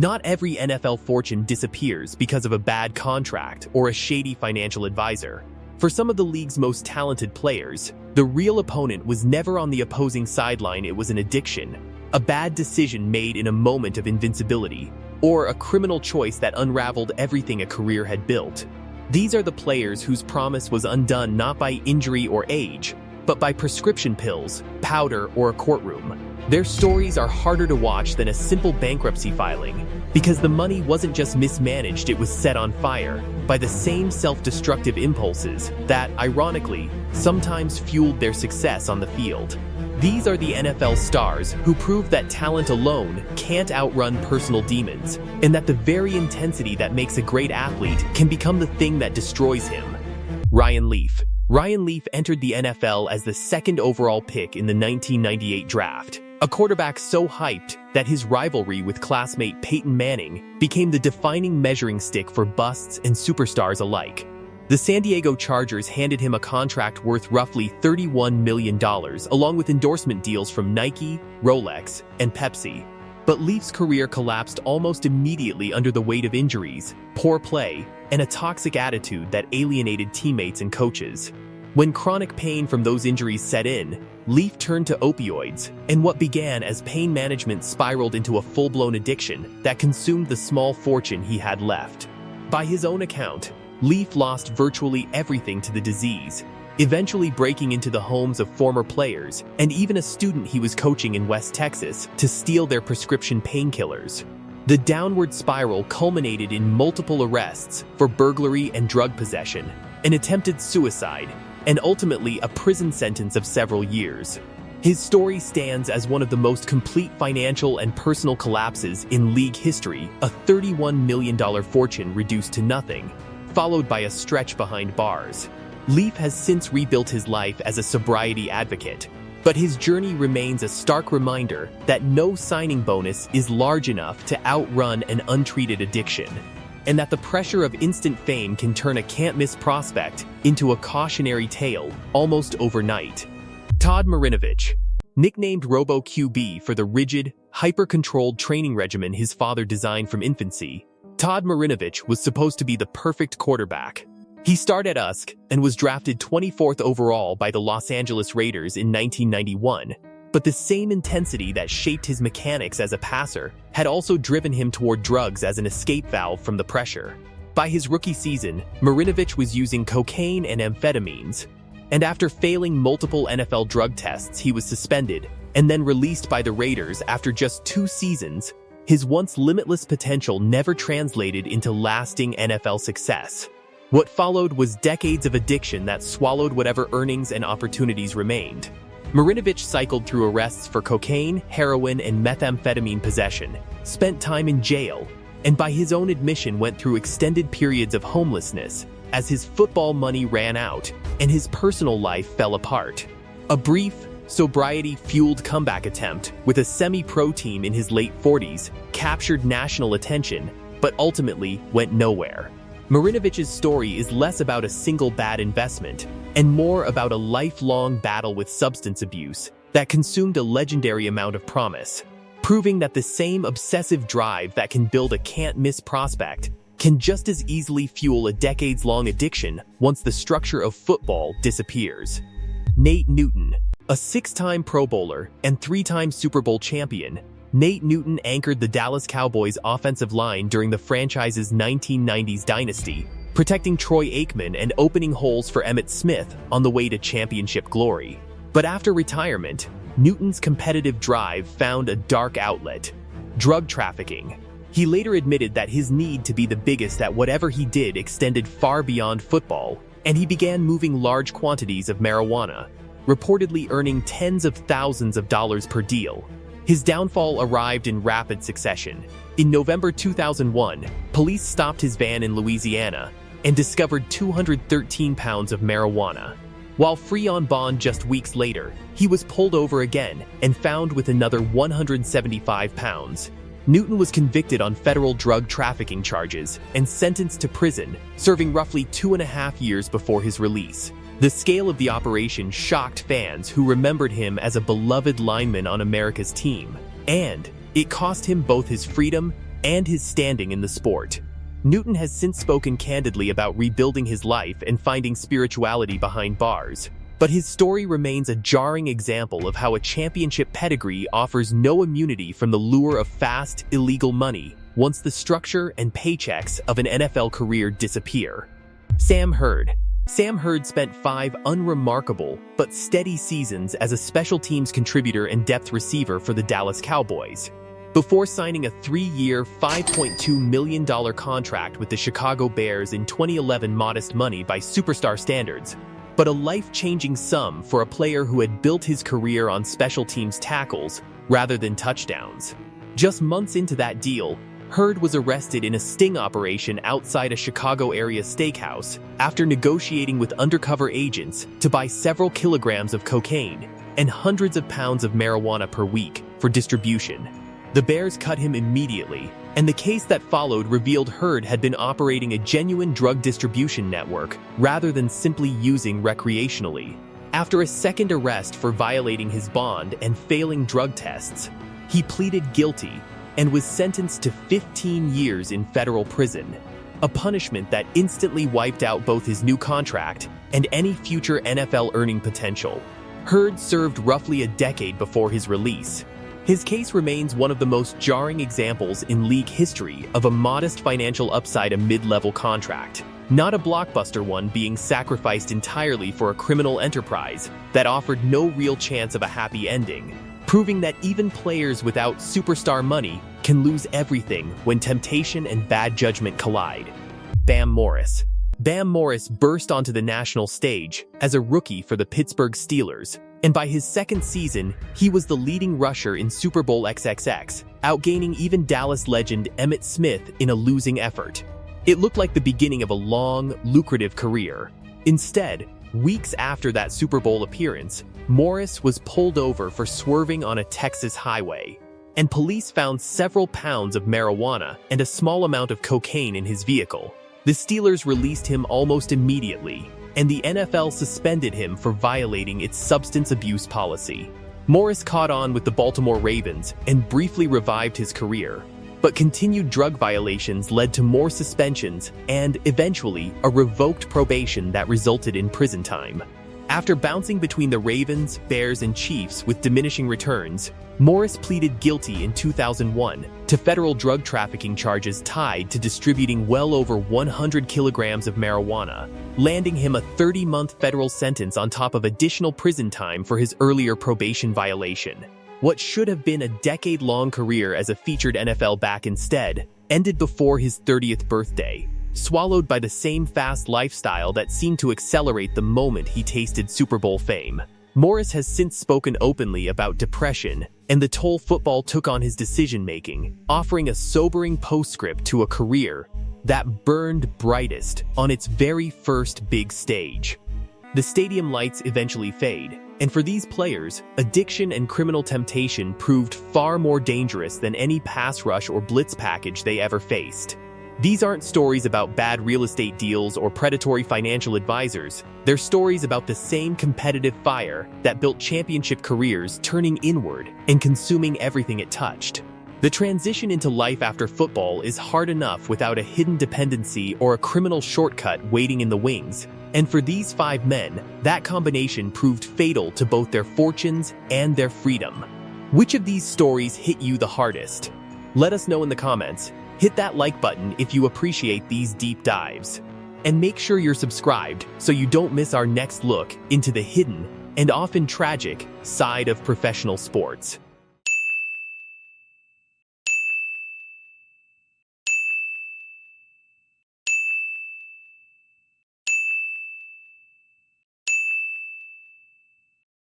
Not every NFL fortune disappears because of a bad contract or a shady financial advisor. For some of the league's most talented players, the real opponent was never on the opposing sideline. It was an addiction, a bad decision made in a moment of invincibility, or a criminal choice that unraveled everything a career had built. These are the players whose promise was undone not by injury or age, but by prescription pills, powder, or a courtroom. Their stories are harder to watch than a simple bankruptcy filing, because the money wasn't just mismanaged, it was set on fire by the same self-destructive impulses that, ironically, sometimes fueled their success on the field. These are the NFL stars who prove that talent alone can't outrun personal demons, and that the very intensity that makes a great athlete can become the thing that destroys him. Ryan Leaf. Ryan Leaf entered the NFL as the second overall pick in the 1998 draft, a quarterback so hyped that his rivalry with classmate Peyton Manning became the defining measuring stick for busts and superstars alike. The San Diego Chargers handed him a contract worth roughly $31 million, along with endorsement deals from Nike, Rolex, and Pepsi. But Leaf's career collapsed almost immediately under the weight of injuries, poor play, and a toxic attitude that alienated teammates and coaches. When chronic pain from those injuries set in, Leaf turned to opioids, and what began as pain management spiraled into a full-blown addiction that consumed the small fortune he had left. By his own account, Leaf lost virtually everything to the disease, eventually breaking into the homes of former players and even a student he was coaching in West Texas to steal their prescription painkillers. The downward spiral culminated in multiple arrests for burglary and drug possession, an attempted suicide, and ultimately a prison sentence of several years. His story stands as one of the most complete financial and personal collapses in league history, a $31 million fortune reduced to nothing, followed by a stretch behind bars. Leaf has since rebuilt his life as a sobriety advocate, but his journey remains a stark reminder that no signing bonus is large enough to outrun an untreated addiction, and that the pressure of instant fame can turn a can't-miss prospect into a cautionary tale almost overnight. Todd Marinovich. Nicknamed Robo-QB for the rigid, hyper-controlled training regimen his father designed from infancy, Todd Marinovich was supposed to be the perfect quarterback. He started at USC and was drafted 24th overall by the Los Angeles Raiders in 1991, but the same intensity that shaped his mechanics as a passer had also driven him toward drugs as an escape valve from the pressure. By his rookie season, Marinovich was using cocaine and amphetamines, and after failing multiple NFL drug tests, he was suspended and then released by the Raiders after just 2 seasons. His once limitless potential never translated into lasting NFL success. What followed was decades of addiction that swallowed whatever earnings and opportunities remained. Marinovich cycled through arrests for cocaine, heroin, and methamphetamine possession, spent time in jail, and by his own admission went through extended periods of homelessness as his football money ran out and his personal life fell apart. A brief, sobriety-fueled comeback attempt with a semi-pro team in his late 40s captured national attention, but ultimately went nowhere. Marinovich's story is less about a single bad investment and more about a lifelong battle with substance abuse that consumed a legendary amount of promise, proving that the same obsessive drive that can build a can't-miss prospect can just as easily fuel a decades-long addiction once the structure of football disappears. Nate Newton. A 6-time Pro Bowler and 3-time Super Bowl champion, Nate Newton anchored the Dallas Cowboys' offensive line during the franchise's 1990s dynasty, protecting Troy Aikman and opening holes for Emmitt Smith on the way to championship glory. But after retirement, Newton's competitive drive found a dark outlet: drug trafficking. He later admitted that his need to be the biggest at whatever he did extended far beyond football, and he began moving large quantities of marijuana, reportedly earning tens of thousands of dollars per deal. His downfall arrived in rapid succession. In November 2001, police stopped his van in Louisiana and discovered 213 pounds of marijuana. While free on bond just weeks later, he was pulled over again and found with another 175 pounds. Newton was convicted on federal drug trafficking charges and sentenced to prison, serving roughly 2.5 years before his release. The scale of the operation shocked fans who remembered him as a beloved lineman on America's team, and it cost him both his freedom and his standing in the sport. Newton has since spoken candidly about rebuilding his life and finding spirituality behind bars. But his story remains a jarring example of how a championship pedigree offers no immunity from the lure of fast, illegal money once the structure and paychecks of an NFL career disappear. Sam Hurd. Sam Hurd spent 5 unremarkable but steady seasons as a special teams contributor and depth receiver for the Dallas Cowboys, before signing a 3-year, $5.2 million contract with the Chicago Bears in 2011. Modest money by superstar standards, but a life-changing sum for a player who had built his career on special teams tackles rather than touchdowns. Just months into that deal, Hurd was arrested in a sting operation outside a Chicago area steakhouse after negotiating with undercover agents to buy several kilograms of cocaine and hundreds of pounds of marijuana per week for distribution. The Bears cut him immediately, and the case that followed revealed Hurd had been operating a genuine drug distribution network rather than simply using recreationally. After a second arrest for violating his bond and failing drug tests, he pleaded guilty and was sentenced to 15 years in federal prison, a punishment that instantly wiped out both his new contract and any future NFL earning potential. Hurd served roughly a decade before his release. His case remains one of the most jarring examples in league history of a modest financial upside, a mid-level contract, not a blockbuster one being sacrificed entirely for a criminal enterprise that offered no real chance of a happy ending, proving that even players without superstar money can lose everything when temptation and bad judgment collide. Bam Morris. Bam Morris burst onto the national stage as a rookie for the Pittsburgh Steelers, and by his second season, he was the leading rusher in Super Bowl XXX, outgaining even Dallas legend Emmitt Smith in a losing effort. It looked like the beginning of a long, lucrative career. Instead, weeks after that Super Bowl appearance, Morris was pulled over for swerving on a Texas highway, and police found several pounds of marijuana and a small amount of cocaine in his vehicle. The Steelers released him almost immediately, and the NFL suspended him for violating its substance abuse policy. Morris caught on with the Baltimore Ravens and briefly revived his career, but continued drug violations led to more suspensions and, eventually, a revoked probation that resulted in prison time. After bouncing between the Ravens, Bears, and Chiefs with diminishing returns, Morris pleaded guilty in 2001 to federal drug trafficking charges tied to distributing well over 100 kilograms of marijuana, landing him a 30-month federal sentence on top of additional prison time for his earlier probation violation. What should have been a decade-long career as a featured NFL back instead ended before his 30th birthday, swallowed by the same fast lifestyle that seemed to accelerate the moment he tasted Super Bowl fame. Morris has since spoken openly about depression and the toll football took on his decision-making, offering a sobering postscript to a career that burned brightest on its very first big stage. The stadium lights eventually fade, and for these players, addiction and criminal temptation proved far more dangerous than any pass rush or blitz package they ever faced. These aren't stories about bad real estate deals or predatory financial advisors. They're stories about the same competitive fire that built championship careers turning inward and consuming everything it touched. The transition into life after football is hard enough without a hidden dependency or a criminal shortcut waiting in the wings. And for these 5 men, that combination proved fatal to both their fortunes and their freedom. Which of these stories hit you the hardest? Let us know in the comments. Hit that like button if you appreciate these deep dives. And make sure you're subscribed so you don't miss our next look into the hidden and often tragic side of professional sports.